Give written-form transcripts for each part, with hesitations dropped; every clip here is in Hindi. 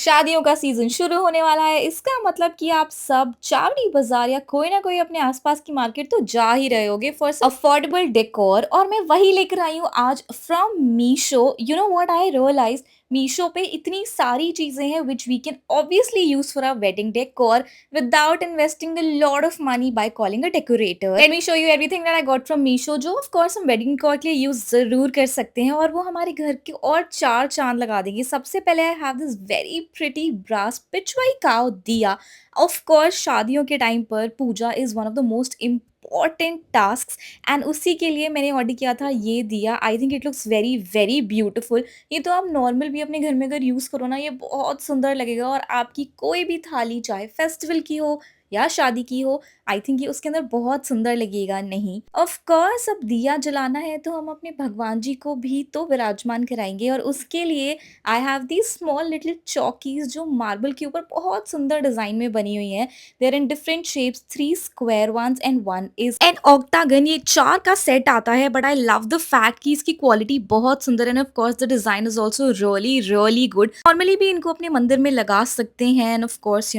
शादियों का सीजन शुरू होने वाला है। इसका मतलब कि आप सब चावड़ी बाजार या कोई ना कोई अपने आसपास की मार्केट तो जा ही रहे होगे फॉर अफोर्डेबल डेकोर। और मैं वही लेकर आई हूँ आज from Meesho. You know what I realize, Meesho पे इतनी सारी चीजें हैं which we can obviously use for a wedding decor without investing a lot of money by calling a decorator. Let me show you everything that I got from Meesho, जो of course हम wedding decor के लिए यूज जरूर कर सकते हैं और वो हमारे घर के और चार चांद लगा देंगे। सबसे पहले I have this very pretty brass pichwai cow diya. Of course शादियों के टाइम पर puja is one of the most important task and उसी के लिए मैंने ऑर्डर किया था ये दिया। I think it looks very very beautiful. ये तो आप नॉर्मल भी अपने घर में अगर यूज़ करो ना, ये बहुत सुंदर लगेगा और आपकी कोई भी थाली चाहे फेस्टिवल की हो या शादी की हो, आई थिंक ये उसके अंदर बहुत सुंदर लगेगा। नहीं, ऑफ कोर्स अब दिया जलाना है तो हम अपने भगवान जी को भी तो विराजमान कराएंगे और उसके लिए I have the small little chowkis जो मार्बल के ऊपर बहुत सुंदर डिजाइन में बनी हुई हैं। They're in different shapes, 3 square ones and one is an octagon. ये 4 का सेट आता है but I love the fact कि इसकी क्वालिटी बहुत सुंदर है and of course the design is also really really good. Normally भी इनको अपने मंदिर में लगा सकते हैं एंड ऑफ कोर्स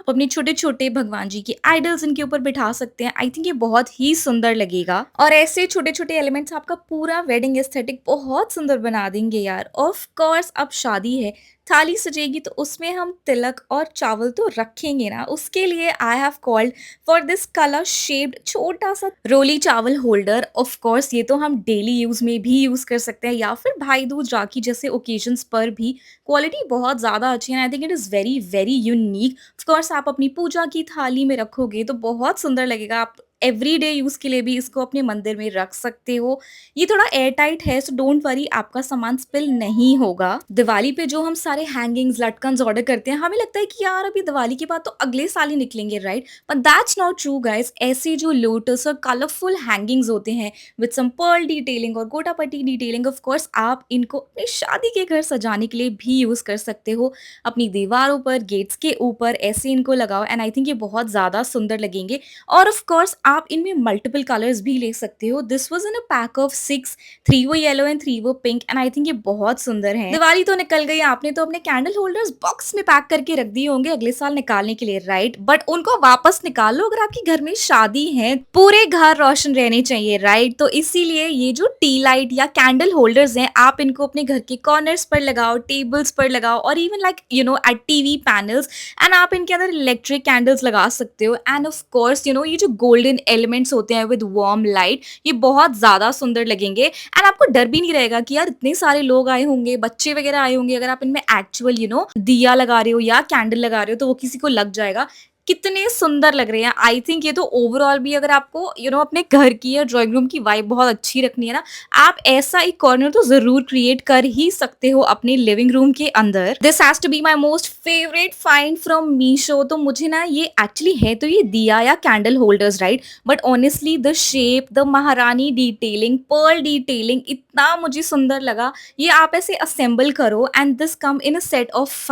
आप अपने छोटे छोटे भगवान जी के आइडल्स इनके ऊपर बिठा सकते हैं। आई थिंक ये बहुत ही सुंदर लगेगा और ऐसे छोटे छोटे एलिमेंट्स आपका पूरा वेडिंग एस्थेटिक बहुत सुंदर बना देंगे यार। ऑफ कोर्स अब शादी है, थाली सजेगी तो उसमें हम तिलक और चावल तो रखेंगे ना। उसके लिए I have called for this colour shaped छोटा सा रोली चावल होल्डर। ऑफ कोर्स ये तो हम डेली यूज में भी यूज कर सकते हैं या फिर भाई दूज राखी जैसे ओकेजन्स पर भी। क्वालिटी बहुत ज्यादा अच्छी है। आई think it is very very unique. Of course आप अपनी पूजा की थाली में रखोगे तो बहुत सुंदर लगेगा। आप एवरीडे यूज के लिए भी इसको अपने मंदिर में रख सकते हो। ये थोड़ा एयर टाइट है सो डोंट वरी, आपका सामान स्पिल नहीं होगा। दिवाली पे जो हम सारे हैंगिंग्स लटकन्स ऑर्डर करते हैं, हमें लगता है कि यार अभी दिवाली के बाद तो अगले साल ही निकलेंगे, right? But that's not true guys. ऐसे जो लोटस और कलरफुल हैंगिंग्स होते हैं विद सम पर्ल डिटेलिंग और गोटापट्टी डिटेलिंग, ऑफ कोर्स आप इनको अपनी शादी के घर सजाने के लिए भी यूज कर सकते हो। अपनी दीवारों पर, गेट्स के ऊपर ऐसे इनको लगाओ एंड आई थिंक ये बहुत ज्यादा सुंदर लगेंगे। और ऑफ कोर्स आप इनमें मल्टीपल कलर्स भी ले सकते हो। This was in a pack of 6, 3 वो येलो एंड 3 वो पिंक एंड आई थिंक ये बहुत सुंदर है। दिवाली तो निकल गई, आपने तो अपने कैंडल होल्डर्स बॉक्स में पैक करके रख दिए होंगे अगले साल निकालने के लिए, राइट? बट उनको वापस निकाल लो अगर आपके घर में शादी है। पूरे घर रोशन रहने चाहिए, राइट? तो इसीलिए ये जो टी लाइट या कैंडल होल्डर्स हैं, आप इनको अपने घर के कॉर्नर्स पर लगाओ, टेबल्स पर लगाओ और even like at TV panels. And आप इनके अंदर इलेक्ट्रिक कैंडल्स लगा सकते हो। एंड ऑफ कोर्स ये जो गोल्डन एलिमेंट्स होते हैं विद वार्म लाइट, ये बहुत ज्यादा सुंदर लगेंगे एंड आपको डर भी नहीं रहेगा कि यार इतने सारे लोग आए होंगे, बच्चे वगैरह आए होंगे, अगर आप इनमें एक्चुअल दिया लगा रहे हो या कैंडल लगा रहे हो तो वो किसी को लग जाएगा। कितने सुंदर लग रहे हैं। आई थिंक ये तो ओवरऑल भी अगर आपको अपने घर की या ड्राइंग रूम की वाइब बहुत अच्छी रखनी है ना, आप ऐसा एक कॉर्नर तो जरूर क्रिएट कर ही सकते हो अपने लिविंग रूम के अंदर। This has to be my most favourite find from Meesho. तो मुझे ना ये एक्चुअली है तो ये दिया या candle holders, right? But honestly the shape, the महारानी डिटेलिंग, पर्ल डिटेलिंग इतना मुझे सुंदर लगा। ये आप ऐसे असेंबल करो and this come in a set of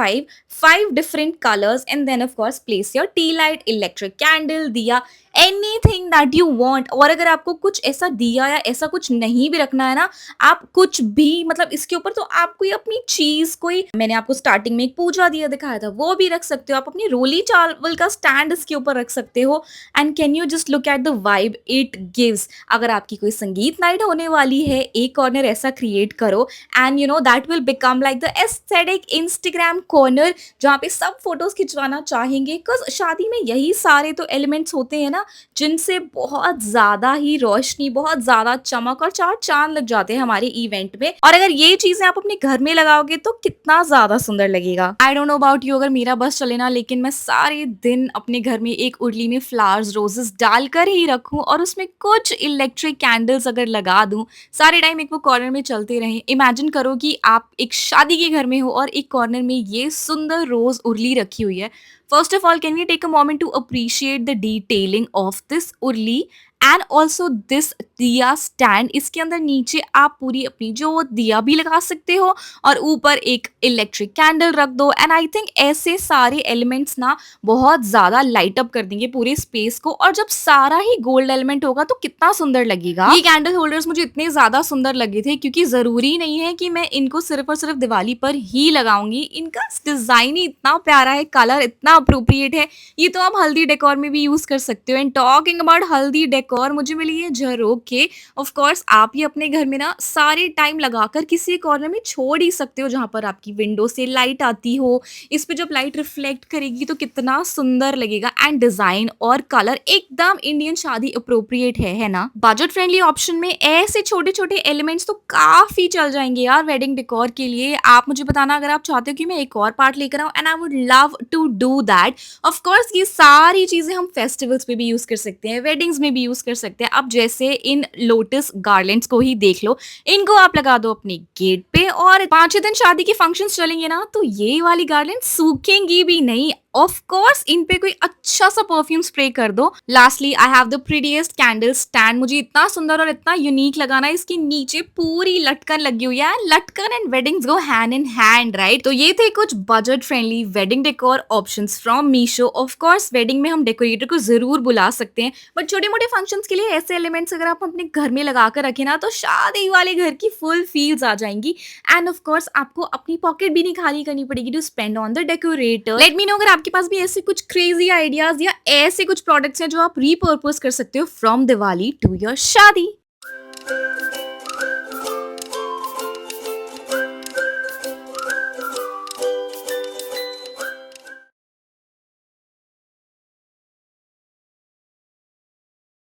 5 different colors and then of course place your tea light, electric candle, दिया, एनीथिंग दैट यू वांट। और अगर आपको कुछ ऐसा दिया या ऐसा कुछ नहीं भी रखना है ना, आप कुछ भी मतलब इसके ऊपर तो आप कोई अपनी चीज, कोई मैंने आपको स्टार्टिंग में एक पूजा दिया दिखाया था वो भी रख सकते हो। आप अपनी रोली चावल का स्टैंड इसके ऊपर रख सकते हो and can you just look at the vibe it gives. अगर आपकी कोई संगीत नाइट होने वाली है, एक कॉर्नर ऐसा क्रिएट करो and that will become like the aesthetic Instagram corner जहाँ पे सब फोटोज खिंचवाना चाहेंगे। बिकॉज शादी में यही सारे तो एलिमेंट्स होते हैं ना जिनसे बहुत ज्यादा ही रोशनी, बहुत ज्यादा चमक और चार चांद लग जाते हैं हमारे इवेंट में। और अगर ये चीजें आप अपने घर में लगाओगे तो कितना ज्यादा सुंदर लगेगा। I don't know about you, अगर मेरा बस चले ना, लेकिन मैं सारे दिन अपने घर में एक उर्ली में फ्लावर्स, रोजेस डालकर ही रखूं और उसमें कुछ इलेक्ट्रिक कैंडल्स अगर लगा दूं, सारे टाइम एक वो कॉर्नर में चलते रहें। इमेजिन करो कि आप एक शादी के घर में हो और एक कॉर्नर में ये सुंदर रोज उर्ली रखी हुई है। First of all, can we take a moment to appreciate the detailing of this urli and also this दिया स्टैंड, इसके अंदर नीचे आप पूरी अपनी जो दिया भी लगा सकते हो और ऊपर एक इलेक्ट्रिक कैंडल रख दो। एंड आई थिंक ऐसे सारे एलिमेंट्स ना बहुत ज़्यादा लाइट अप कर देंगे पूरे स्पेस को, और जब सारा ही गोल्ड एलिमेंट होगा तो कितना सुंदर लगेगा। ये कैंडल होल्डर्स मुझे इतने ज़्यादा सुंदर लगे थे क्योंकि ज़रूरी नहीं है कि मैं इनको सिर्फ और सिर्फ दिवाली पर ही लगाऊंगी। इनका डिज़ाइन ही इतना प्यारा है, कलर इतना अप्रोप्रिएट है, ये तो आप हल्दी डेकोर में भी यूज़ कर सकते हो। एंड टॉकिंग अबाउट हल्दी डेकोर, मुझे मिली है झरोखे। ऑफ कोर्स आप ये अपने घर में ना सारे टाइम लगाकर किसी कॉर्नर में छोड़ ही सकते हो जहाँ पर आपकी विंडो से लाइट आती हो। इस पे जब लाइट रिफ्लेक्ट करेगी तो कितना सुंदर लगेगा। एंड डिजाइन और कलर एकदम इंडियन शादी अप्रोप्रिएट है ना। बजट फ्रेंडली ऑप्शन में ऐसे छोटे छोटे एलिमेंट्स तो काफी चल जाएंगे यार वेडिंग डेकोर के लिए। आप मुझे बताना अगर आप चाहते हो कि मैं एक और पार्ट लेकर आऊं, and I would love to do that. Of course ये सारी चीजें हम फेस्टिवल्स पे भी यूज कर सकते हैं, वेडिंग्स में भी यूज कर सकते हैं। अब जैसे इन लोटस गार्लैंड्स को ही देख लो, इनको आप लगा दो अपने गेट पे और 5-6 दिन शादी के फंक्शंस चलेंगे ना तो ये वाली गार्लैंड सूखेंगी भी नहीं। ऑफ कोर्स इन पे कोई अच्छा सा परफ्यूम स्प्रे कर दो। Lastly I have the prettiest candle stand. मुझे इतना सुंदर और इतना यूनिक लगा ना, इसके नीचे पूरी लटकन लगी हुई है। लटकन and weddings go hand in hand, right? तो ये थे कुछ budget friendly wedding decor options from Meesho. Of course wedding में हम डेकोरेटर को जरूर बुला सकते हैं, बट छोटे मोटे फंक्शंस के लिए ऐसे एलिमेंट्स अगर आप अपने घर में लगा कर रखें ना तो शादी वाले घर की फुल फील्स आ जाएंगी। एंड ऑफ कोर्स आपको अपनी पॉकेट भी नहीं खाली करनी पड़ेगी to spend on the decorator. Let me know अगर आपके पास भी ऐसे कुछ क्रेजी आइडियाज या ऐसे कुछ प्रोडक्ट्स हैं जो आप रीपर्पस कर सकते हो फ्रॉम दिवाली टू योर शादी।